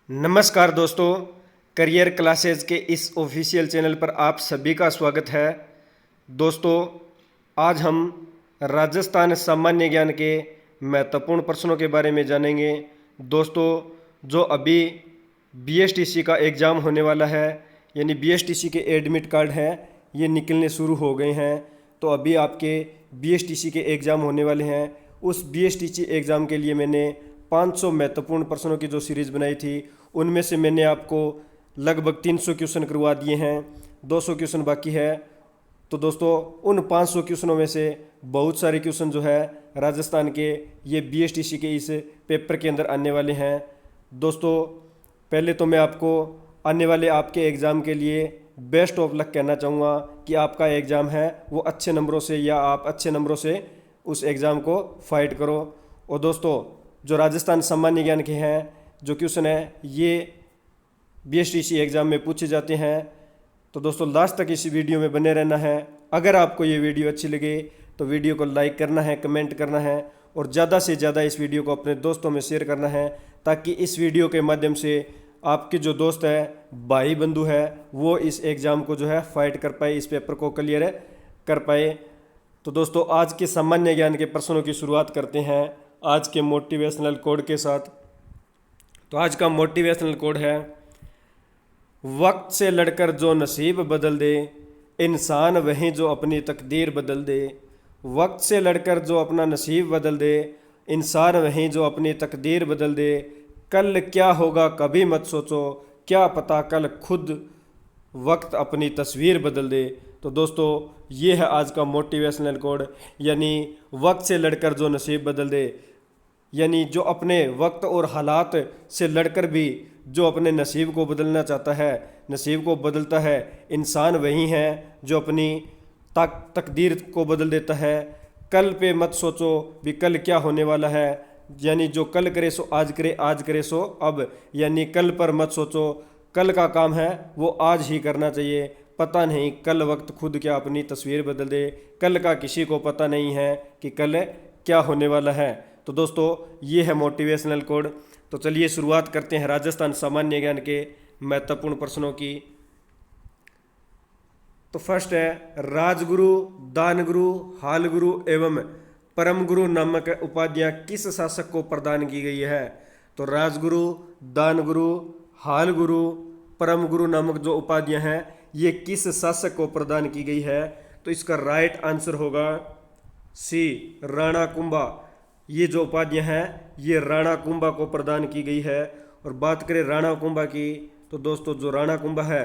नमस्कार दोस्तों, career classes के इस ऑफिशियल चैनल पर आप सभी का स्वागत है। दोस्तों, आज हम राजस्थान सामान्य ज्ञान के महत्वपूर्ण प्रश्नों के बारे में जानेंगे। दोस्तों, जो अभी बीएसटीसी का एग्ज़ाम होने वाला है, यानी बीएसटीसी के एडमिट कार्ड हैं, ये निकलने शुरू हो गए हैं। तो अभी आपके बीएसटीसी के एग्ज़ाम होने वाले हैं। उस बीएसटीसी एग्ज़ाम के लिए मैंने 500 महत्वपूर्ण प्रश्नों की जो सीरीज़ बनाई थी, उनमें से मैंने आपको लगभग 300 क्वेश्चन करवा दिए हैं, 200 क्वेश्चन बाकी है। तो दोस्तों, उन 500 क्वेश्चनों में से बहुत सारे क्वेश्चन जो है राजस्थान के, ये बीएसटीसी के इस पेपर के अंदर आने वाले हैं। दोस्तों, पहले तो मैं आपको आने वाले आपके एग्ज़ाम के लिए बेस्ट ऑफ लक कहना चाहूँगा कि आपका एग्ज़ाम है वो अच्छे नंबरों से, या आप अच्छे नंबरों से उस एग्ज़ाम को फाइट करो। और दोस्तों, जो राजस्थान सामान्य ज्ञान के हैं जो क्वेश्चन है, ये बीएसटीसी एग्ज़ाम में पूछे जाते हैं। तो दोस्तों, लास्ट तक इस वीडियो में बने रहना है। अगर आपको ये वीडियो अच्छी लगे तो वीडियो को लाइक करना है, कमेंट करना है और ज़्यादा से ज़्यादा इस वीडियो को अपने दोस्तों में शेयर करना है, ताकि इस वीडियो के माध्यम से आपके जो दोस्त है, भाई बंधु है, वो इस एग्ज़ाम को जो है फाइट कर पाए, इस पेपर को क्लियर कर पाए। तो दोस्तों, आज के सामान्य ज्ञान के प्रश्नों की शुरुआत करते हैं आज के मोटिवेशनल कोड के साथ। तो आज का मोटिवेशनल कोड है, वक्त से लड़कर जो नसीब बदल दे, इंसान वही जो अपनी तकदीर बदल दे। वक्त से लड़कर जो अपना नसीब बदल दे, इंसान वही जो अपनी तकदीर बदल दे। कल क्या होगा कभी मत सोचो, क्या पता कल खुद वक्त अपनी तस्वीर बदल दे। तो दोस्तों, ये है आज का मोटिवेशनल कोड, यानी वक्त से लड़कर जो नसीब बदल दे, यानी जो अपने वक्त और हालात से लड़कर भी जो अपने नसीब को बदलना चाहता है, नसीब को बदलता है। इंसान वही है जो अपनी तकदीर को बदल देता है। कल पे मत सोचो भी कल क्या होने वाला है, यानी जो कल करे सो आज करे, आज करे सो अब, यानी कल पर मत सोचो। कल का काम है वो आज ही करना चाहिए। पता नहीं कल वक्त खुद क्या अपनी तस्वीर बदल दे। कल का किसी को पता नहीं है कि कल क्या होने वाला है। तो दोस्तों, ये है मोटिवेशनल कोड। तो चलिए शुरुआत करते हैं राजस्थान सामान्य ज्ञान के महत्वपूर्ण प्रश्नों की। तो फर्स्ट है, राजगुरु, दानगुरु, हालगुरु एवं परम गुरु नामक उपाधियां किस शासक को प्रदान की गई है। तो राजगुरु, दानगुरु, हालगुरु, परम गुरु नामक जो उपाधियां हैं, ये किस शासक को प्रदान की गई है। तो इसका राइट आंसर होगा सी, राणा कुंभा। ये जो उपाधियां हैं ये राणा कुंभा को प्रदान की गई है। और बात करें राणा कुंभा की, तो दोस्तों, जो राणा कुंभा है,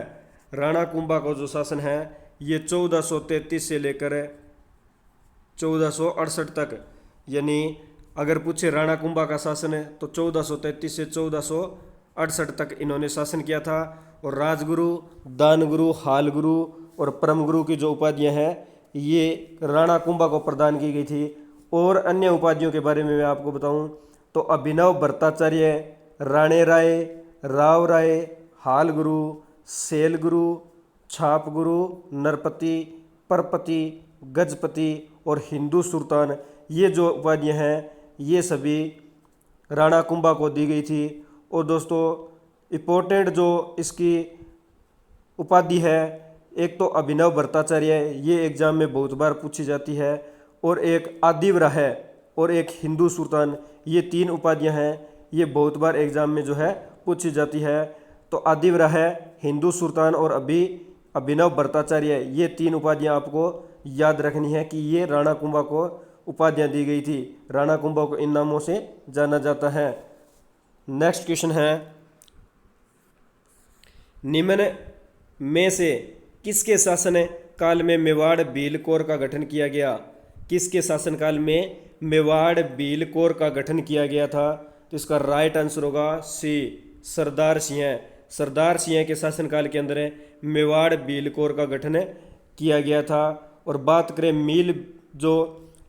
राणा कुंभा का जो शासन है ये 1433 से लेकर 1468 तक, यानी अगर पूछे राणा कुंभा का शासन है तो 1433 से 1468 तक इन्होंने शासन किया था। और राजगुरु, दानगुरु, हालगुरु और परम गुरु की जो उपाधियां हैं ये राणा कुंभा को प्रदान की गई थी। और अन्य उपाधियों के बारे में मैं आपको बताऊं तो अभिनव भट्टाचार्य, राणे राय, राव राय, हाल गुरु, सेल गुरु, छाप गुरु, नरपति, परपति, गजपति और हिंदू सुल्तान, ये जो उपाधियां हैं ये सभी राणा कुंभा को दी गई थी। और दोस्तों, इम्पोर्टेंट जो इसकी उपाधि है, एक तो अभिनव भट्टाचार्य, ये एग्ज़ाम में बहुत बार पूछी जाती है, और एक आदिव्रह है, और एक हिंदू सुल्तान, ये 3 उपाधियां हैं, ये बहुत बार एग्ज़ाम में जो है पूछी जाती है। तो आदिव्रह है, हिंदू सुल्तान और अभिनव भट्टाचार्य, ये 3 उपाधियां आपको याद रखनी है कि ये राणा कुंभा को उपाधियां दी गई थी। राणा कुंभा को इन नामों से जाना जाता है। नेक्स्ट क्वेश्चन है, निम्न में से किसके शासन काल में मेवाड़ भील कोर का गठन किया गया। किसके शासनकाल में मेवाड़ भील कोर का गठन किया गया था। तो इसका राइट आंसर होगा सी, सरदार सिंह। सरदार सिंह के शासनकाल के अंदर मेवाड़ भील कोर का गठन किया गया था। और बात करें मील, जो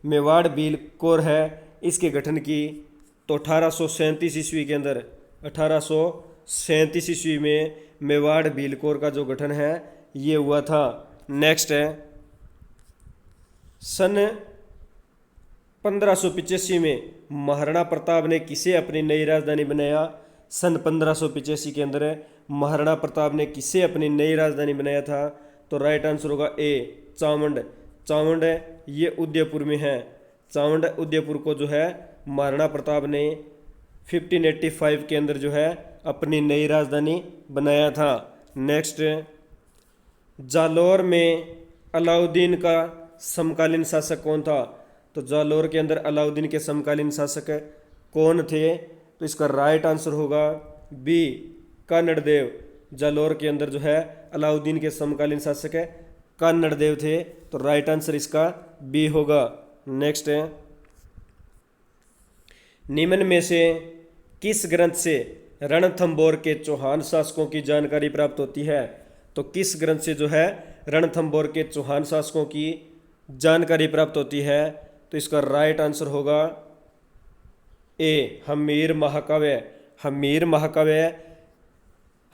मेवाड़ भील कोर है, इसके गठन की तो 1837 ईस्वी के अंदर, 1837 ईस्वी में मेवाड़ भील कोर का जो गठन है ये हुआ था। नेक्स्ट है, सन 1585 में महाराणा प्रताप ने किसे अपनी नई राजधानी बनाया। सन 1585 के अंदर महाराणा प्रताप ने किसे अपनी नई राजधानी बनाया था? तो राइट आंसर होगा ए, चावंड। चावंड ये उदयपुर में है। चावंड उदयपुर को जो है महाराणा प्रताप ने 1585 के अंदर जो है अपनी नई राजधानी बनाया था। नेक्स्ट, जालौर में अलाउद्दीन का समकालीन शासक कौन था? तो जालौर के अंदर अलाउद्दीन के समकालीन शासक कौन थे? तो इसका राइट आंसर होगा बी, कानड़ देव। जालौर के अंदर जो है अलाउद्दीन के समकालीन शासक कानड़ देव थे। तो राइट आंसर इसका बी होगा। नेक्स्ट है, निम्न में से किस ग्रंथ से रणथंभौर के चौहान शासकों की जानकारी प्राप्त होती है? तो किस ग्रंथ से जो है रणथंभौर के चौहान शासकों की जानकारी प्राप्त होती है? तो इसका राइट आंसर होगा ए, हमीर महाकाव्य। हमीर महाकाव्य,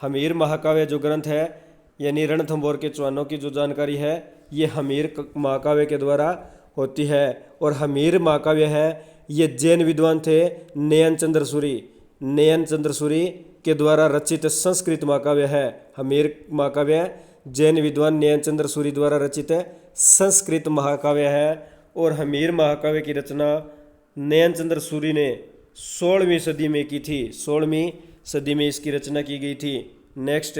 हमीर महाकाव्य जो ग्रंथ है यानी रणथंभौर के चौहानों की जो जानकारी है ये हमीर महाकाव्य के द्वारा होती है। और हमीर महाकाव्य है ये जैन विद्वान थे नयन चंद्र सूरी, नयन चंद्र सूरी के द्वारा रचित संस्कृत महाकाव्य है। हमीर महाकाव्य जैन विद्वान नयन चंद्र सूरी द्वारा रचित संस्कृत महाकाव्य है। और हमीर महाकाव्य की रचना नयन चंद्र सूरी ने 16वीं सदी में की थी। 16वीं सदी में इसकी रचना की गई थी। नेक्स्ट,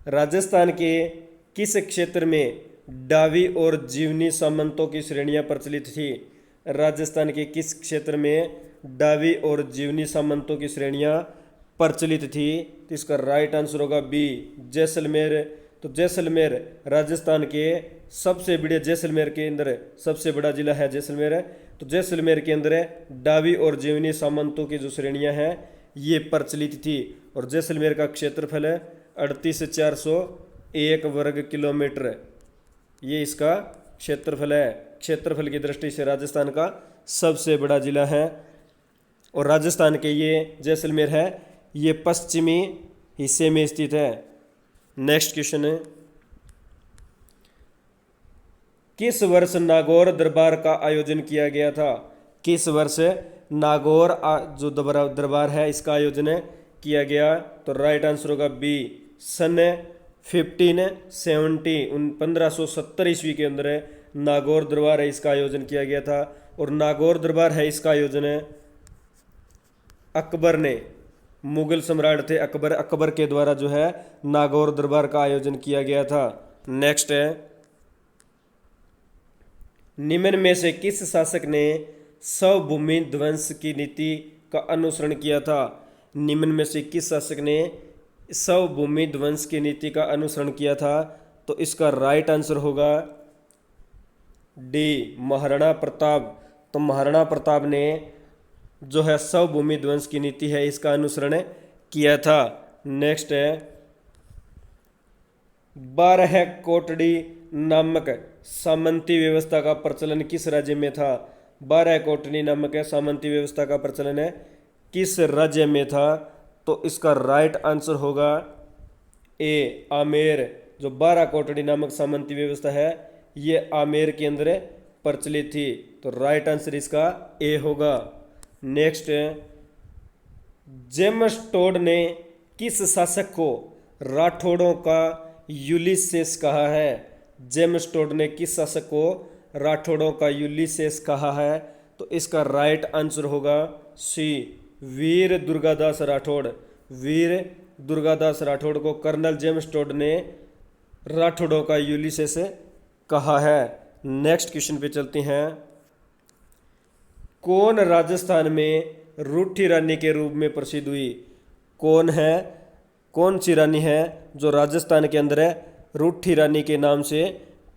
राजस्थान के किस क्षेत्र में डावी और जीवनी सामंतों की श्रेणियां प्रचलित थी? राजस्थान के किस क्षेत्र में डावी और जीवनी सामंतों की श्रेणियां प्रचलित थी? तो इसका राइट आंसर होगा बी, जैसलमेर। तो जैसलमेर राजस्थान के सबसे बड़े, जैसलमेर के अंदर सबसे बड़ा जिला है जैसलमेर। तो जैसलमेर के अंदर डावी और जीवनी सामंतों की जो श्रेणियां हैं ये प्रचलित थी। और जैसलमेर का क्षेत्रफल 38,401 वर्ग किलोमीटर ये इसका क्षेत्रफल है। क्षेत्रफल की दृष्टि से राजस्थान का सबसे बड़ा जिला है। और राजस्थान के ये जैसलमेर है ये पश्चिमी हिस्से में स्थित है। नेक्स्ट क्वेश्चन है, किस वर्ष नागौर दरबार का आयोजन किया गया था? किस वर्ष नागौर जो दरबार है इसका आयोजन किया गया? तो राइट आंसर होगा बी, सन 1570 ईस्वी के अंदर नागौर दरबार है इसका आयोजन किया गया था। और नागौर दरबार है इसका आयोजन अकबर ने, मुगल सम्राट थे अकबर, अकबर के द्वारा जो है नागौर दरबार का आयोजन किया गया था। नेक्स्ट है, निम्न में से किस शासक ने स्वभूमि ध्वंस की नीति का अनुसरण किया था? निम्न में से किस शासक ने स्वभूमि ध्वंस की नीति का अनुसरण किया था? तो इसका राइट आंसर होगा डी, महाराणा प्रताप। तो महाराणा प्रताप ने जो है स्वभूमि ध्वंस की नीति है इसका अनुसरण किया था। नेक्स्ट है, 12 कोटड़ी नामक सामंती व्यवस्था का प्रचलन किस राज्य में था? 12 कोटड़ी नामक सामंती व्यवस्था का प्रचलन किस राज्य में था? तो इसका राइट आंसर होगा ए, आमेर। जो 12 कोटड़ी नामक सामंती व्यवस्था है ये आमेर के अंदर प्रचलित थी। तो राइट आंसर इसका ए होगा। नेक्स्ट, जेम्स टोड ने किस शासक को राठौड़ों का यूलिसेस कहा है? जेम्स टोड ने किस शासक को राठौड़ों का यूलिसेस कहा है? तो इसका राइट आंसर होगा सी, वीर दुर्गादास राठौड़। वीर दुर्गादास राठौड़ को कर्नल जेम्स टोड ने राठौड़ों का यूलिसेस कहा है। नेक्स्ट क्वेश्चन पे चलते हैं, कौन राजस्थान में रूठी रानी के रूप में प्रसिद्ध हुई? कौन है, कौन सी रानी है जो राजस्थान के अंदर रूठी रानी के नाम से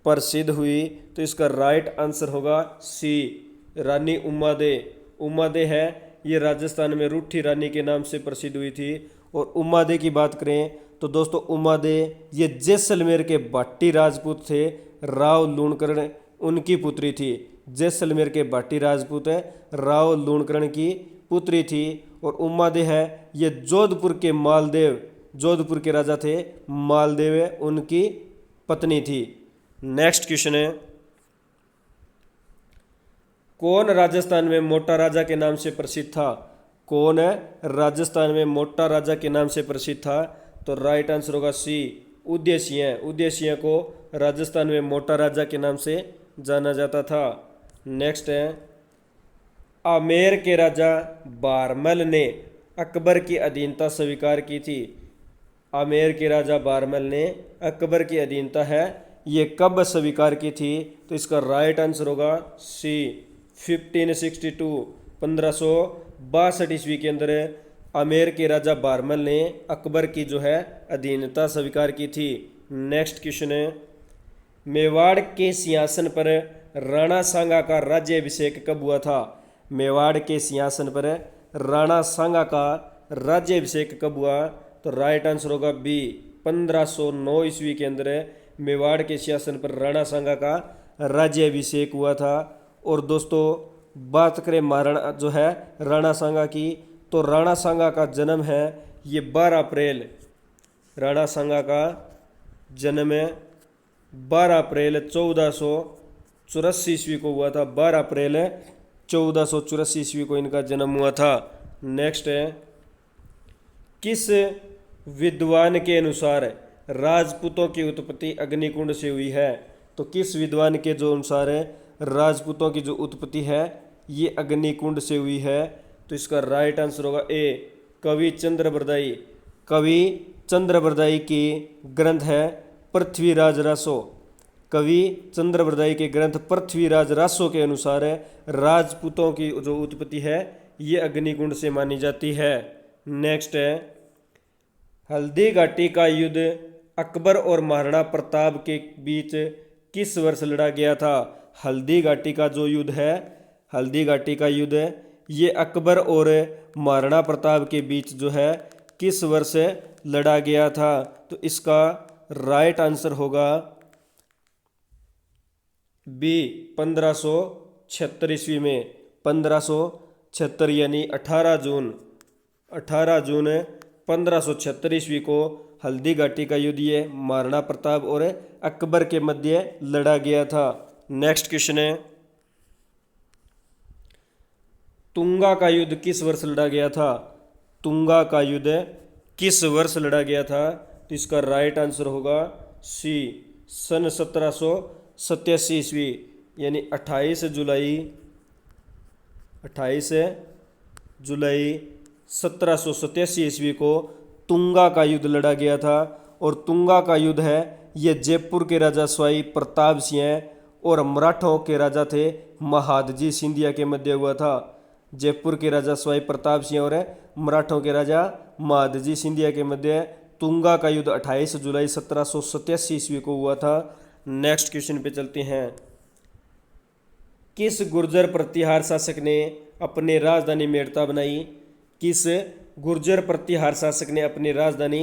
प्रसिद्ध हुई? तो इसका राइट आंसर होगा सी, रानी उमादे। उमादे है ये राजस्थान में रूठी रानी के नाम से प्रसिद्ध हुई थी। और उमादे की बात करें तो दोस्तों उमादे ये जैसलमेर के भाटी राजपूत थे, राव लूणकरण उनकी पुत्री थी। जैसलमेर के भाटी राजपूत राव लूणकरण की पुत्री थी। और उमादे है ये जोधपुर के मालदेव, जोधपुर के राजा थे मालदेव उनकी पत्नी थी। नेक्स्ट क्वेश्चन है, कौन राजस्थान में मोटा राजा के नाम से प्रसिद्ध था? कौन है राजस्थान में मोटा राजा के नाम से प्रसिद्ध था? तो राइट आंसर होगा सी, उदयसिंह। उदयसिंह को राजस्थान में मोटा राजा के नाम से जाना जाता था। नेक्स्ट है, आमेर के राजा बारमल ने अकबर की अधीनता स्वीकार की थी। आमेर के राजा बारमल ने अकबर की अधीनता है ये कब स्वीकार की थी? तो इसका राइट आंसर होगा सी, 1562, 1562 ईस्वी के अंदर आमेर के राजा बारमल ने अकबर की जो है अधीनता स्वीकार की थी। नेक्स्ट क्वेश्चन है, मेवाड़ के सिंहासन पर राणा सांगा का राज्याभिषेक कब हुआ था? मेवाड़ के सिंहासन पर राणा सांगा का राज्याभिषेक कब हुआ? तो राइट आंसर होगा बी, 1509 ईस्वी के अंदर मेवाड़ के सिंहासन पर राणा सांगा का राज्याभिषेक हुआ था। और दोस्तों बात करें महाराणा जो है राणा सांगा की, तो राणा सांगा का जन्म है ये 12 अप्रैल, राणा सांगा का जन्म है 12 अप्रैल 1484 ईस्वी को हुआ था। 12 अप्रैल 1484 ईस्वी को इनका जन्म हुआ था। नेक्स्ट है, किस विद्वान के अनुसार राजपूतों की उत्पत्ति अग्निकुंड से हुई है? तो किस विद्वान के जो अनुसार राजपूतों की जो उत्पत्ति है ये अग्निकुंड से हुई है? तो इसका राइट आंसर होगा ए, कवि चंद्रबरदाई। कवि चंद्रबरदाई की ग्रंथ है पृथ्वीराज रासो। कवि चंद्रबरदाई के ग्रंथ पृथ्वीराज रासो के अनुसार राजपूतों की जो उत्पत्ति है ये अग्निकुंड से मानी जाती है। नेक्स्ट है, हल्दी घाटी का युद्ध अकबर और महाराणा प्रताप के बीच किस वर्ष लड़ा गया था? हल्दी घाटी का जो युद्ध है, हल्दी घाटी का युद्ध ये अकबर और महाराणा प्रताप के बीच जो है किस वर्ष लड़ा गया था? तो इसका राइट आंसर होगा बी, 1576 ईस्वी में। 1576 यानी 18 जून 1576 ईस्वी को हल्दी घाटी का युद्ध ये महाराणा प्रताप और अकबर के मध्य लड़ा गया था। नेक्स्ट क्वेश्चन है, तुंगा का युद्ध किस वर्ष लड़ा गया था? तुंगा का युद्ध किस वर्ष लड़ा गया था? तो इसका राइट आंसर होगा सी, सन 1787 ईस्वी यानी 28 जुलाई 1787 ईस्वी को तुंगा का युद्ध लड़ा गया था। और तुंगा का युद्ध है ये जयपुर के राजा स्वाई प्रताप सिंह और मराठों के राजा थे महादजी सिंधिया के मध्य हुआ था। जयपुर के राजा स्वाई प्रताप सिंह और मराठों के राजा महादजी सिंधिया के मध्य तुंगा का युद्ध 28 जुलाई 1787 ईस्वी को हुआ था। नेक्स्ट क्वेश्चन पे चलते हैं, किस गुर्जर प्रतिहार शासक ने अपनी राजधानी मेड़ता बनाई? किस गुर्जर प्रतिहार शासक ने अपनी राजधानी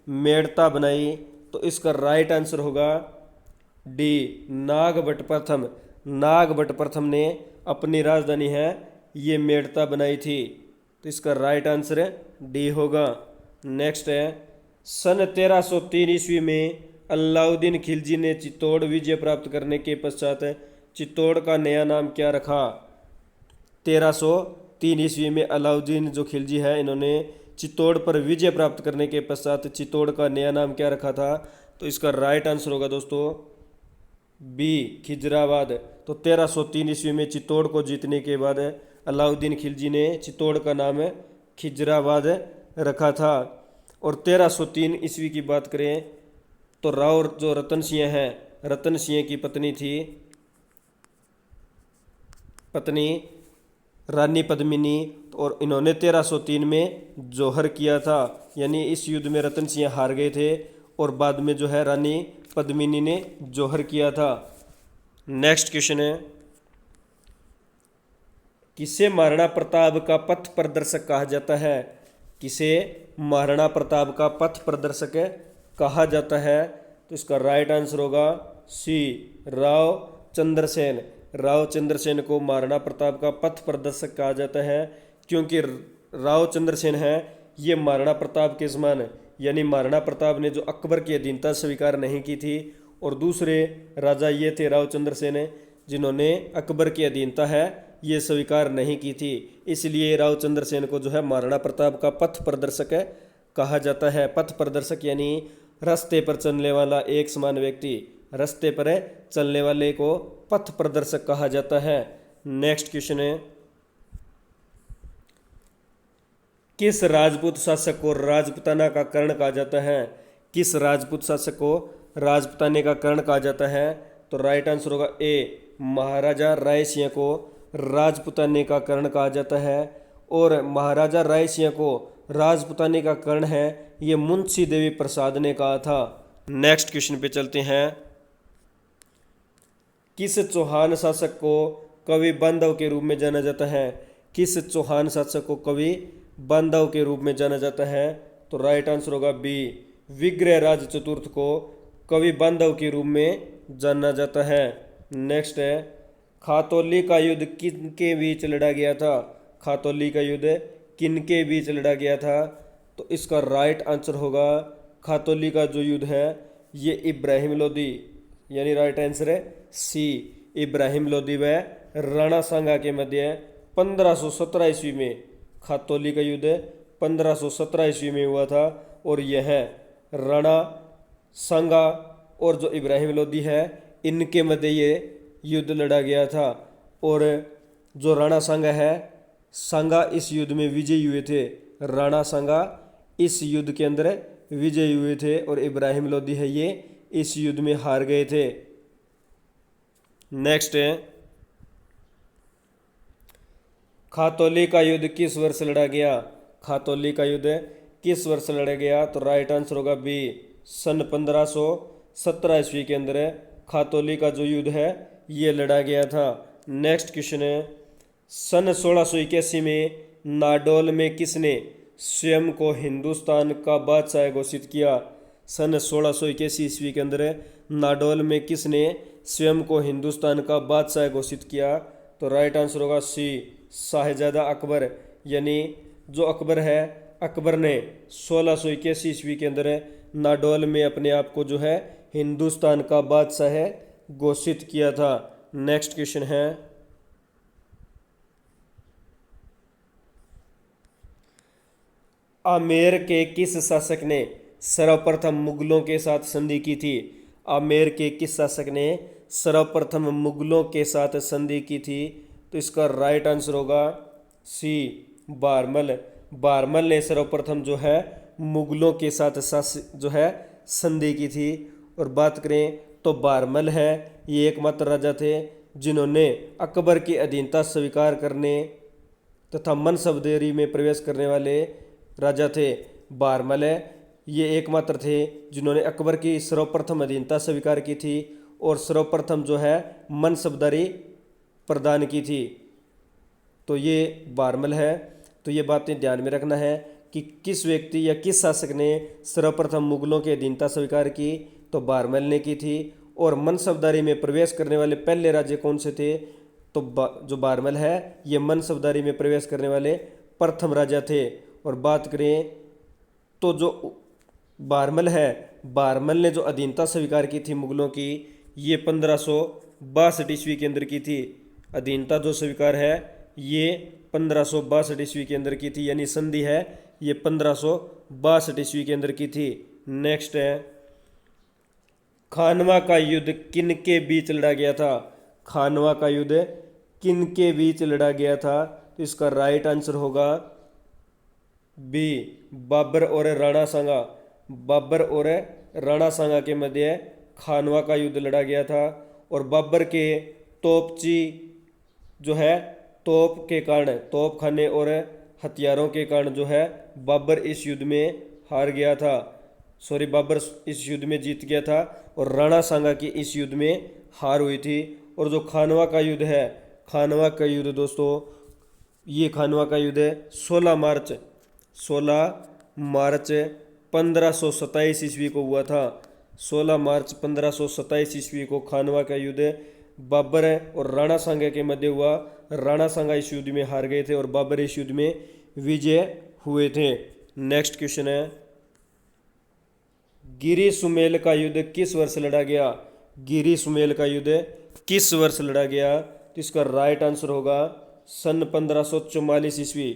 मेड़ता बनाई? तो इसका राइट आंसर होगा डी, नागभट्ट प्रथम। नागभट्ट प्रथम ने अपनी राजधानी है ये मेड़ता बनाई थी। तो इसका राइट आंसर डी होगा। नेक्स्ट है, सन 1303 ईस्वी में अलाउद्दीन खिलजी ने चित्तौड़ विजय प्राप्त करने के पश्चात चित्तौड़ का नया नाम क्या रखा? 1303 ईस्वी में अलाउद्दीन जो खिलजी है इन्होंने चित्तौड़ पर विजय प्राप्त करने के पश्चात चित्तौड़ का नया नाम क्या रखा था? तो इसका राइट आंसर होगा दोस्तों बी, खिजराबाद। तो 1303 ईस्वी में चित्तौड़ को जीतने के बाद अलाउद्दीन खिलजी ने चित्तौड़ का नाम खिजराबाद रखा था। और 1303 ईस्वी की बात करें तो राव जो रतन सिंह है, रतन सिंह की पत्नी थी रानी पद्मिनी, और इन्होंने 1303 में जौहर किया था। यानी इस युद्ध में रतन सिंह हार गए थे और बाद में जो है रानी पद्मिनी ने जौहर किया था। नेक्स्ट क्वेश्चन है, किसे महाराणा प्रताप का पथ प्रदर्शक कहा जाता है? किसे महाराणा प्रताप का पथ प्रदर्शक कहा जाता है? तो इसका राइट आंसर होगा सी, राव चंद्रसेन। राव चंद्रसेन को महाराणा प्रताप का पथ प्रदर्शक कहा जाता है क्योंकि राव चंद्रसेन है ये महाराणा प्रताप के समान है। यानी महाराणा प्रताप ने जो अकबर की अधीनता स्वीकार नहीं की थी और दूसरे राजा ये थे राव चंद्रसेन जिन्होंने अकबर की अधीनता है ये स्वीकार नहीं की थी। इसलिए राव चंद्रसेन को जो है महाराणा प्रताप का पथ प्रदर्शक कहा जाता है। पथ प्रदर्शक यानी रास्ते पर चलने वाला एक समान व्यक्ति, रास्ते पर चलने वाले को पथ प्रदर्शक कहा जाता है। नेक्स्ट क्वेश्चन है, किस राजपूत शासक को राजपुताना का कर्ण कहा जाता है? किस राजपूत शासक को राजपुताने का कर्ण कहा जाता है? तो राइट आंसर होगा ए, महाराजा राय सिंह को राजपुताने का कर्ण कहा जाता है। और महाराजा राय सिंह को राजपुताने का कर्ण है ये मुंशी देवी प्रसाद ने कहा था। नेक्स्ट क्वेश्चन पे चलते हैं, किस चौहान शासक को कवि बांधव के रूप में जाना जाता है? किस चौहान शासक को कवि बांधव के रूप में जाना जाता है? तो राइट आंसर होगा बी, विग्रहराज चतुर्थ को कवि बांधव के रूप में जाना जाता है। नेक्स्ट है, खातौली का युद्ध किनके बीच लड़ा गया था? खातौली का युद्ध किनके बीच लड़ा गया था? तो इसका राइट आंसर होगा, खातौली का जो युद्ध है ये इब्राहिम लोदी, यानी राइट आंसर है सी, इब्राहिम लोदी व राणा सांगा के मध्य 1517 ईस्वी में खातौली का युद्ध 1517 ईस्वी में हुआ था। और यह राणा सांगा और जो इब्राहिम लोदी है इनके मध्य ये युद्ध लड़ा गया था। और जो राणा सांगा है, सांगा इस युद्ध में विजयी हुए थे। राणा सांगा इस युद्ध के अंदर विजयी हुए थे और इब्राहिम लोदी है ये इस युद्ध में हार गए थे। नेक्स्ट है, खातौली का युद्ध किस वर्ष लड़ा गया? खातौली का युद्ध किस वर्ष लड़ा गया? तो राइट आंसर होगा बी, सन 1517 ईस्वी के अंदर खातौली का जो युद्ध है ये लड़ा गया था। नेक्स्ट क्वेश्चन है, सन 1681 में नाडोल में किसने स्वयं को हिंदुस्तान का बादशाह घोषित किया? सन 1681 ईस्वी के अंदर नाडोल में किसने स्वयं को हिंदुस्तान का बादशाह घोषित किया? तो राइट आंसर होगा सी, शाहजादा अकबर, यानी जो अकबर है, अकबर ने 1681 ईस्वी के अंदर नाडोल में अपने आप को जो है हिंदुस्तान का बादशाह घोषित किया था। नेक्स्ट क्वेश्चन है, आमेर के किस शासक ने सर्वप्रथम मुगलों के साथ संधि की थी? आमेर के किस शासक ने सर्वप्रथम मुगलों के साथ संधि की थी? तो इसका राइट आंसर होगा सी, बारमल। बारमल ने सर्वप्रथम जो है मुगलों के साथ जो है संधि की थी। और बात करें तो बारमल है ये एकमात्र राजा थे जिन्होंने अकबर की अधीनता स्वीकार करने तथा मनसबदारी में प्रवेश करने वाले राजा थे। बारमल है ये एकमात्र थे जिन्होंने अकबर की सर्वप्रथम अधीनता स्वीकार की थी और सर्वप्रथम जो है मनसबदारी प्रदान की थी। तो ये बारमल है। तो ये बातें ध्यान में रखना है कि किस व्यक्ति या किस शासक ने सर्वप्रथम मुगलों की अधीनता स्वीकार की? तो बारमल ने की थी। और मनसबदारी में प्रवेश करने वाले पहले राज्य कौन से थे? तो जो बारमल है ये मनसबदारी में प्रवेश करने वाले प्रथम राजा थे। और बात करें तो जो बारमल है, बारमल ने जो अधीनता स्वीकार की थी मुगलों की ये 1562 ईस्वी के अंदर की थी। अधीनता जो स्वीकार है ये 1562 ईस्वी के अंदर की थी, यानी संधि है ये 1562 ईस्वी के अंदर की थी। नेक्स्ट है, खानवा का युद्ध किन के बीच लड़ा गया था? खानवा का युद्ध किन के बीच लड़ा गया था? तो इसका राइट आंसर होगा बी, बाबर और राणा सांगा। बाबर और राणा सांगा के मध्य खानवा का युद्ध लड़ा गया था। और बाबर के तोपची जो है तोप के कारण, तोप खाने और हथियारों के कारण जो है बाबर इस युद्ध में हार गया था। बाबर इस युद्ध में जीत गया था और राणा सांगा की इस युद्ध में हार हुई थी। और जो खानवा का युद्ध है, खानवा का युद्ध दोस्तों ये खानवा का युद्ध 16 मार्च 1527 ईस्वी को हुआ था। 16 मार्च 1527 ईस्वी को खानवा का युद्ध बाबर और राणा सांगा के मध्य हुआ। राणा सांगा इस युद्ध में हार गए थे और बाबर इस युद्ध में विजय हुए थे। नेक्स्ट क्वेश्चन है, गिरी सुमेल का युद्ध किस वर्ष लड़ा गया? गिरी सुमेल का युद्ध किस वर्ष लड़ा गया? तो इसका राइट आंसर होगा सन 1544 ईस्वी।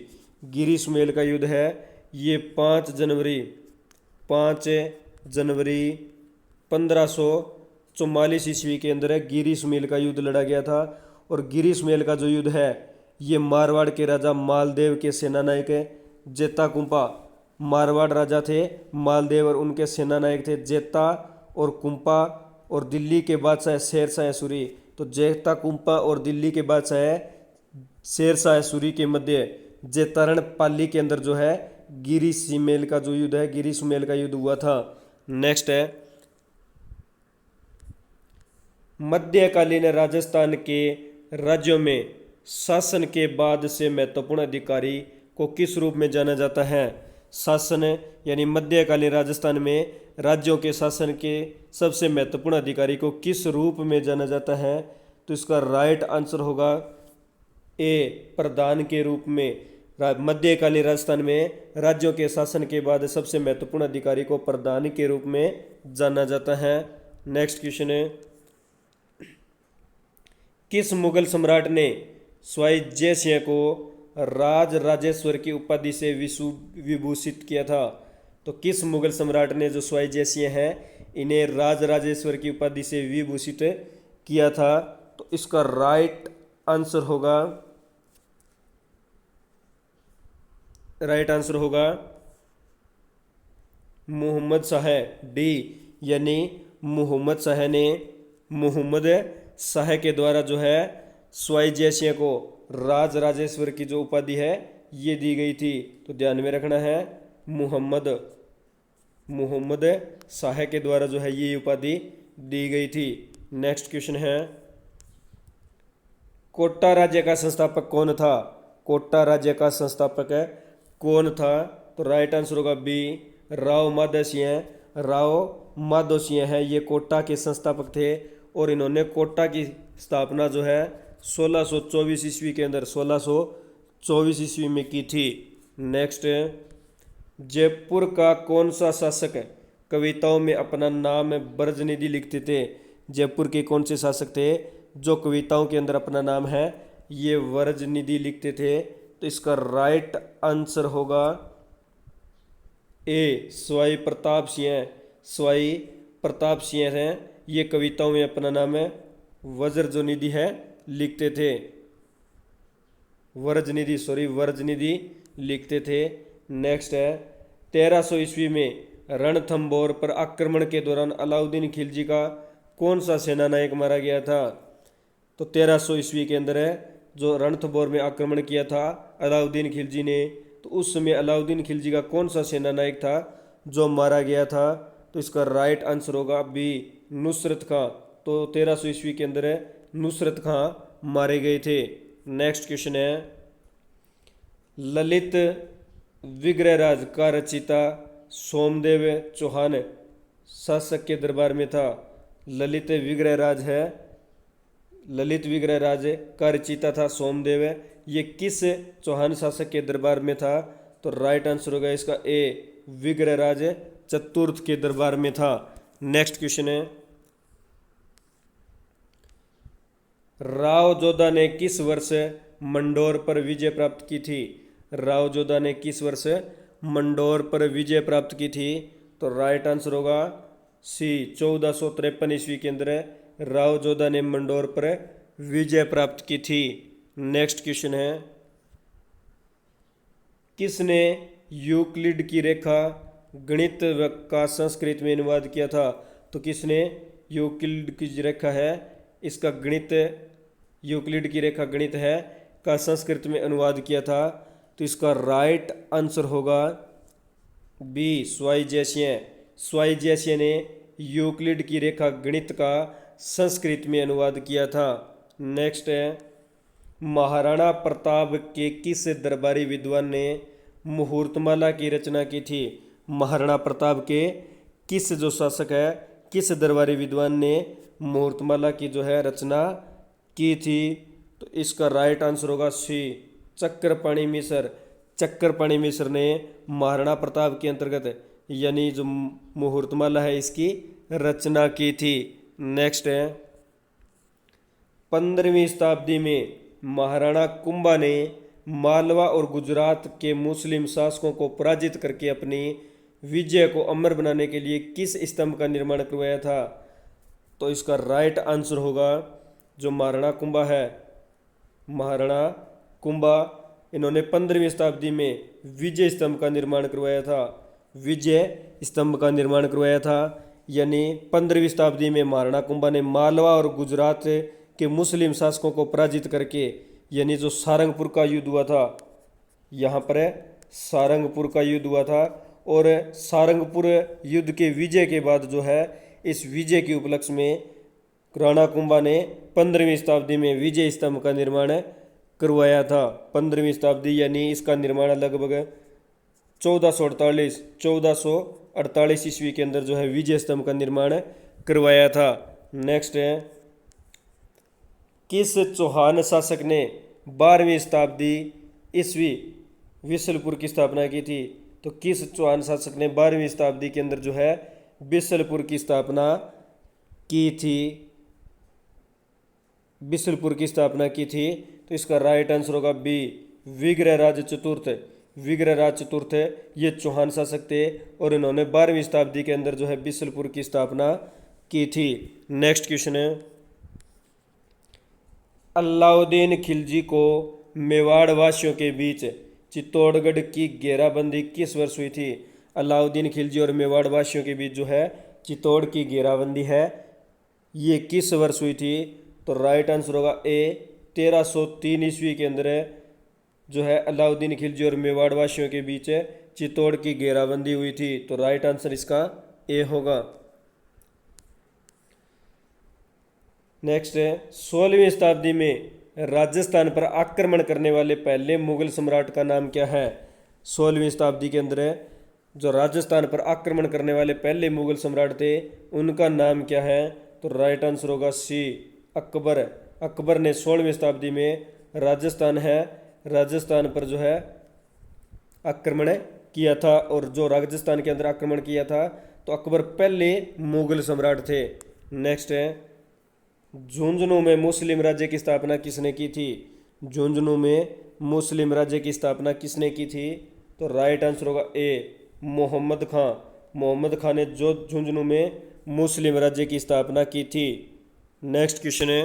गिरी सुमेल का युद्ध है ये 5 जनवरी 1544 ईस्वी के अंदर गिरी सुमेल का युद्ध लड़ा गया था। और गिरी सुमेल का जो युद्ध है ये मारवाड़ के राजा मालदेव के सेनानायक जेता कुंपा, मारवाड़ राजा थे मालदेव और उनके सेनानायक थे जेता और कुंपा, और दिल्ली के बादशाह शेरशाह सूरी। तो जेता कुंपा और दिल्ली के बादशाह शेरशाह सूरी के मध्य जेतारण पाली के अंदर जो है गिरी सुमेल का जो युद्ध है, गिरी सुमेल का युद्ध हुआ था। नेक्स्ट है मध्यकालीन राजस्थान के राज्यों में शासन के बाद से महत्वपूर्ण अधिकारी को किस रूप में जाना जाता है? शासन यानी मध्यकालीन राजस्थान में राज्यों के शासन के सबसे महत्वपूर्ण अधिकारी को किस रूप में जाना जाता है? तो इसका राइट आंसर होगा ए, प्रधान के रूप में। मध्यकालीन राजस्थान में राज्यों के शासन के बाद सबसे महत्वपूर्ण अधिकारी को प्रधान के रूप में जाना जाता है। नेक्स्ट क्वेश्चन है किस मुगल सम्राट ने स्वाई जय सिंह को राज राजेश्वर की उपाधि से विभूषित किया था? तो किस मुगल सम्राट ने जो स्वाई जय सिंह है इन्हें राज राजेश्वर की उपाधि से विभूषित किया था? तो इसका राइट आंसर होगा मोहम्मद शाह, डी, यानी मोहम्मद शाह ने मोहम्मद शाह के द्वारा जो है स्वाई जय सिंह को राज राजेश्वर की जो उपाधि है ये दी गई थी। तो ध्यान में रखना है मोहम्मद शाह के द्वारा जो है ये उपाधि दी गई थी। नेक्स्ट क्वेश्चन है कोटा राज्य का संस्थापक कौन था? कोटा राज्य का संस्थापक कौन था? तो राइट आंसर होगा बी, राव माधव सिंह। राव माधव सिंह है ये कोटा के संस्थापक थे और इन्होंने कोटा की स्थापना जो है 1624 ईस्वी के अंदर 1624 ईस्वी में की थी। नेक्स्ट जयपुर का कौन सा शासक कविताओं में अपना नाम ब्रजनिधि लिखते थे? जयपुर के कौन से शासक थे जो कविताओं के अंदर अपना नाम है ये ब्रजनिधि लिखते थे? तो इसका राइट आंसर होगा ए, स्वाई प्रताप सिंह। स्वाई प्रताप सिंह हैं ये कविताओं में अपना नाम है वज्रनिधि है लिखते थे, वर्जनिधि लिखते थे। नेक्स्ट है 1300 ईस्वी में रणथंभौर पर आक्रमण के दौरान अलाउद्दीन खिलजी का कौन सा सेनानायक मारा गया था? तो 1300 ईस्वी के अंदर है जो रणथंभौर में आक्रमण किया था अलाउद्दीन खिलजी ने, तो उस समय अलाउद्दीन खिलजी का कौन सा सेनानायक था जो मारा गया था? तो इसका राइट आंसर होगा बी, नुसरत खां। तो 1300 ईस्वी के अंदर नुसरत खां मारे गए थे। नेक्स्ट क्वेश्चन है ललित विग्रहराज का रचयिता सोमदेव चौहान शासक के दरबार में था। ललित विग्रहराज का रचयिता था सोमदेव। ये किस चौहान शासक के दरबार में था? तो राइट आंसर होगा इसका ए, विग्रहराज चतुर्थ के दरबार में था। नेक्स्ट क्वेश्चन है राव जोधा ने किस वर्ष मंडोर पर विजय प्राप्त की थी? राव जोधा ने किस वर्ष मंडोर पर विजय प्राप्त की थी? तो राइट आंसर होगा सी, 1453 ईस्वी के अंदर राव जोधा ने मंडोर पर विजय प्राप्त की थी। नेक्स्ट क्वेश्चन है किसने यूक्लिड की रेखा गणित का संस्कृत में अनुवाद किया था? तो किसने यूक्लिड की रेखा है इसका गणित, यूक्लिड की रेखा गणित है का संस्कृत में अनुवाद किया था? तो इसका राइट आंसर होगा बी, स्वाई जय सिंह। स्वाई जय सिंह ने यूक्लिड की रेखा गणित का संस्कृत में अनुवाद किया था। नेक्स्ट है महाराणा प्रताप के किस दरबारी विद्वान ने मुहूर्तमाला की रचना की थी? महाराणा प्रताप के किस जो शासक है किस दरबारी विद्वान ने मुहूर्तमाला की जो है रचना की थी? तो इसका राइट आंसर होगा सी, चक्रपाणि मिश्र। चक्रपाणि मिश्र ने महाराणा प्रताप के अंतर्गत यानी जो मुहूर्तमाला है इसकी रचना की थी। नेक्स्ट है 15वीं शताब्दी में महाराणा कुंभा ने मालवा और गुजरात के मुस्लिम शासकों को पराजित करके अपनी विजय को अमर बनाने के लिए किस स्तंभ का निर्माण करवाया था? तो इसका राइट आंसर होगा जो महाराणा कुंभा है, महाराणा कुंभा, इन्होंने 15वीं शताब्दी में विजय स्तंभ का निर्माण करवाया था, विजय स्तंभ का निर्माण करवाया था। यानी 15वीं शताब्दी में महाराणा कुंभा ने मालवा और गुजरात के मुस्लिम शासकों को पराजित करके, यानी जो सारंगपुर का युद्ध हुआ था, यहाँ पर सारंगपुर का युद्ध हुआ था, और सारंगपुर युद्ध के विजय के बाद जो है, इस विजय के उपलक्ष्य में राणा कुंभा ने 15वीं शताब्दी में विजय स्तंभ का निर्माण करवाया था। 15वीं शताब्दी यानी इसका निर्माण लगभग 1448 ईस्वी के अंदर जो है विजय स्तंभ का निर्माण करवाया था। नेक्स्ट है, किस चौहान शासक ने 12वीं शताब्दी ईस्वी बिसलपुर की स्थापना की थी? तो किस चौहान शासक ने 12वीं शताब्दी के अंदर जो है बिसलपुर की स्थापना की थी? बिसलपुर की स्थापना की थी। तो इसका राइट आंसर होगा बी, विग्रहराज चतुर्थ। विग्रहराज चतुर्थ ये चौहान शासक थे और इन्होंने 12वीं शताब्दी के अंदर जो है बिसलपुर की स्थापना की थी। नेक्स्ट क्वेश्चन है, अलाउद्दीन खिलजी को मेवाड़ वासियों के बीच चित्तौड़गढ़ की घेराबंदी किस वर्ष हुई थी? अलाउद्दीन खिलजी और मेवाड़ वासियों के बीच जो है चित्तौड़ की घेराबंदी है, ये किस वर्ष हुई थी? तो राइट आंसर होगा ए, 1303 ईस्वी के अंदर जो है अलाउद्दीन खिलजी और मेवाड़ वासियों के बीच चित्तौड़ की घेराबंदी हुई थी। तो राइट आंसर इसका ए होगा। नेक्स्ट है, 16वीं शताब्दी में राजस्थान पर आक्रमण करने वाले पहले मुगल सम्राट का नाम क्या है? 16वीं शताब्दी के अंदर जो राजस्थान पर आक्रमण करने वाले पहले मुगल सम्राट थे उनका नाम क्या है? तो राइट आंसर होगा सी, अकबर। अकबर ने 16वीं शताब्दी में राजस्थान पर जो है आक्रमण किया था, और जो राजस्थान के अंदर आक्रमण किया था तो अकबर पहले मुगल सम्राट थे। नेक्स्ट है, झुंझुनू में मुस्लिम राज्य की स्थापना किसने की थी? झुंझुनू में मुस्लिम राज्य की स्थापना किसने की थी? तो राइट आंसर होगा ए, मोहम्मद खां। मोहम्मद खां ने जो झुंझुनू में मुस्लिम राज्य की स्थापना की थी। नेक्स्ट क्वेश्चन है,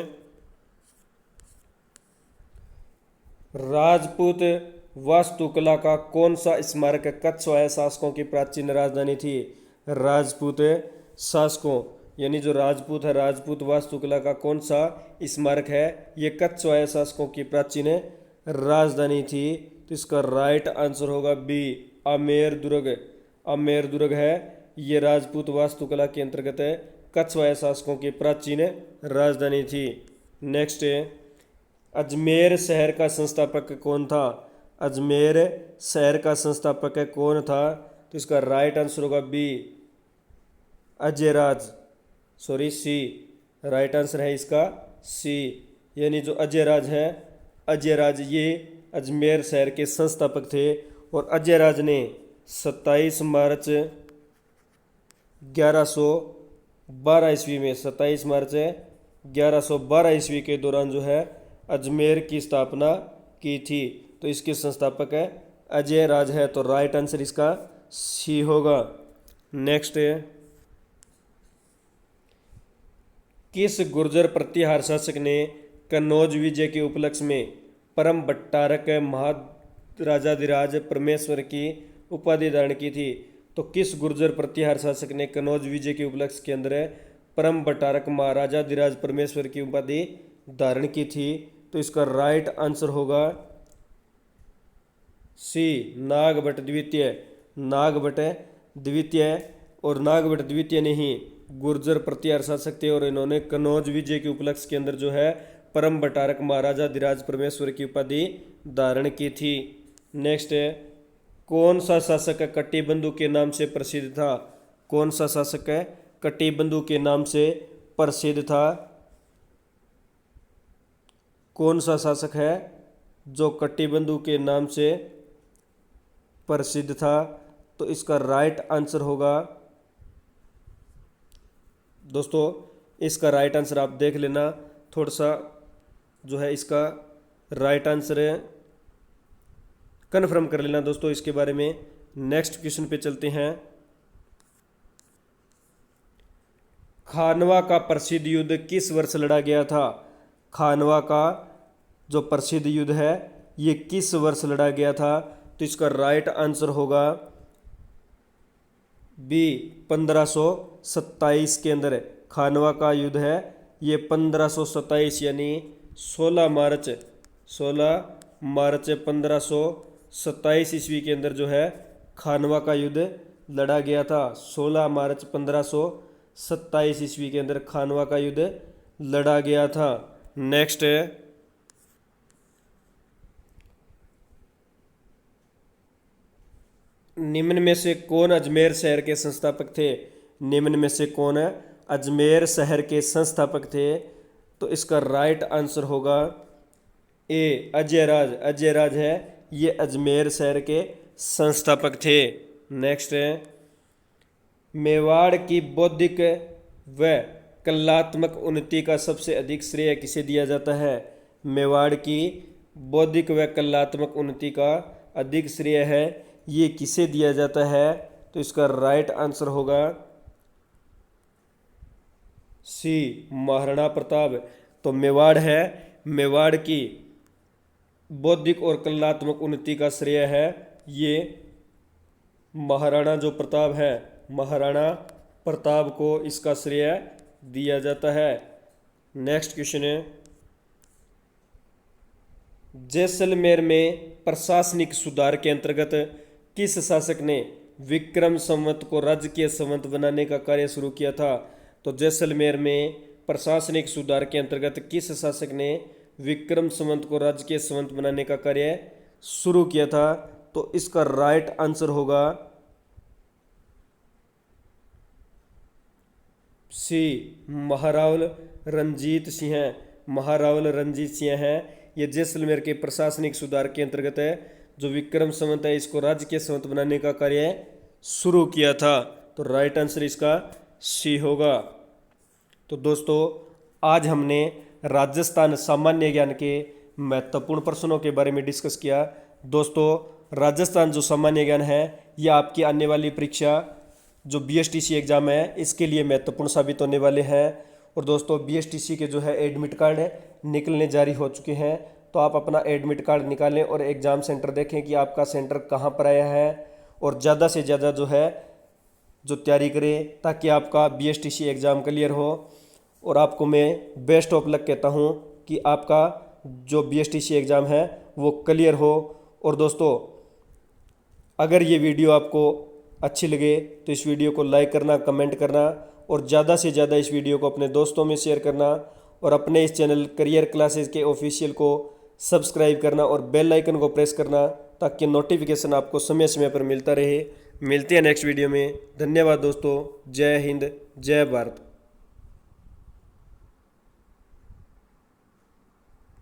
राजपूत वास्तुकला का कौन सा स्मारक कछवाहा शासकों की प्राचीन राजधानी थी? राजपूत शासकों यानी जो राजपूत है, राजपूत वास्तुकला का कौन सा स्मारक है? ये कछवाहा शासकों की प्राचीन राजधानी थी। तो इसका राइट आंसर होगा बी, आमेर दुर्ग। आमेर दुर्ग है ये राजपूत वास्तुकला के अंतर्गत है, कछवाहा शासकों की प्राचीन राजधानी थी। नेक्स्ट है, अजमेर शहर का संस्थापक कौन था? अजमेर शहर का संस्थापक कौन था? तो इसका राइट आंसर होगा B, Ajayraj, sorry C. Right answer है इसका सी, यानी जो अजयराज है, अजयराज ये अजमेर शहर के संस्थापक थे, और अजयराज ने 27 मार्च 1112 ईस्वी में 27 मार्च 1112 ईस्वी के दौरान जो है अजमेर की स्थापना की थी। तो इसके संस्थापक है अजय राज है। तो राइट आंसर इसका सी होगा। नेक्स्ट है, किस गुर्जर प्रतिहार शासक ने कन्नौज विजय के उपलक्ष्य में परम भट्टारक महाराजाधिराज परमेश्वर की उपाधि धारण की थी? तो किस गुर्जर प्रतिहार शासक ने कन्नौज विजय के उपलक्ष्य के अंदर परम भट्टारक महाराजाधिराज परमेश्वर की उपाधि धारण की थी? तो इसका राइट आंसर होगा सी, नागभट्ट द्वितीय। नागभट्ट द्वितीय, और नागभट्ट द्वितीय ने ही गुर्जर प्रतिहार शासक थे, और इन्होंने कन्नौज विजय के उपलक्ष्य के अंदर जो है परम भट्टारक महाराजाधिराज परमेश्वर की उपाधि धारण की थी। नेक्स्ट है, कौन सा शासक कटिबंधु के नाम से प्रसिद्ध था? कौन सा शासक कटिबंधु के नाम से प्रसिद्ध था? कौन सा शासक है जो कटिबंधु के नाम से प्रसिद्ध था? तो इसका राइट आंसर होगा, दोस्तों इसका राइट आंसर आप देख लेना, थोड़ा सा जो है इसका राइट आंसर है, कन्फर्म कर लेना दोस्तों इसके बारे में। नेक्स्ट क्वेश्चन पे चलते हैं। खानवा का प्रसिद्ध युद्ध किस वर्ष लड़ा गया था? खानवा का जो प्रसिद्ध युद्ध है ये किस वर्ष लड़ा गया था? तो इसका राइट आंसर होगा बी 1527 के अंदर खानवा का युद्ध है ये 1527 यानी 16 मार्च 1527 ईस्वी के अंदर जो है खानवा का युद्ध लड़ा गया था। 16 मार्च 1527 ईस्वी के अंदर खानवा का युद्ध लड़ा गया था। नेक्स्ट है, निम्न में से कौन अजमेर शहर के संस्थापक थे? निम्न में से कौन अजमेर शहर के संस्थापक थे? तो इसका राइट आंसर होगा ए अजयराज। अजयराज है ये अजमेर शहर के संस्थापक थे। नेक्स्ट है, मेवाड़ की बौद्धिक व कलात्मक उन्नति का सबसे अधिक श्रेय किसे दिया जाता है? मेवाड़ की बौद्धिक व कलात्मक उन्नति का अधिक श्रेय है ये किसे दिया जाता है? तो इसका राइट आंसर होगा सी महाराणा प्रताप। तो मेवाड़ है, मेवाड़ की बौद्धिक और कलात्मक उन्नति का श्रेय है ये महाराणा जो प्रताप है, महाराणा प्रताप को इसका श्रेय दिया जाता है। नेक्स्ट क्वेश्चन है, जैसलमेर में प्रशासनिक सुधार के अंतर्गत किस शासक ने विक्रम संवत को राजकीय संवत बनाने का कार्य शुरू किया था? तो जैसलमेर में प्रशासनिक सुधार के अंतर्गत किस शासक ने विक्रम संवत को राजकीय संवत बनाने का कार्य शुरू किया था? तो इसका राइट आंसर होगा सी महारावल रणजीत सिंह। महारावल रणजीत सिंह है ये जैसलमेर के प्रशासनिक सुधार के अंतर्गत है जो विक्रम संवत है इसको राजकीय संवत बनाने का कार्य शुरू किया था। तो राइट आंसर इसका सी होगा। तो दोस्तों आज हमने राजस्थान सामान्य ज्ञान के महत्वपूर्ण प्रश्नों के बारे में डिस्कस किया। दोस्तों राजस्थान जो सामान्य ज्ञान है यह आपकी आने वाली परीक्षा जो BSTC एग्ज़ाम है इसके लिए महत्वपूर्ण साबित होने वाले हैं। और दोस्तों BSTC के जो है एडमिट कार्ड निकलने जारी हो चुके हैं, तो आप अपना एडमिट कार्ड निकालें और एग्ज़ाम सेंटर देखें कि आपका सेंटर कहाँ पर आया है और ज़्यादा से ज़्यादा जो है जो तैयारी करें ताकि आपका BSTC एग्ज़ाम क्लियर हो। और आपको मैं बेस्ट ऑफ लक कहता हूँ कि आपका जो BSTC एग्ज़ाम है वो क्लियर हो। और दोस्तों अगर ये वीडियो आपको अच्छी लगे तो इस वीडियो को लाइक करना, कमेंट करना और ज़्यादा से ज़्यादा इस वीडियो को अपने दोस्तों में शेयर करना और अपने इस चैनल करियर क्लासेस के ऑफिशियल को सब्सक्राइब करना और बेल आइकन को प्रेस करना ताकि नोटिफिकेशन आपको समय समय पर मिलता रहे। मिलते हैं नेक्स्ट वीडियो में। धन्यवाद दोस्तों। जय हिंद, जय भारत।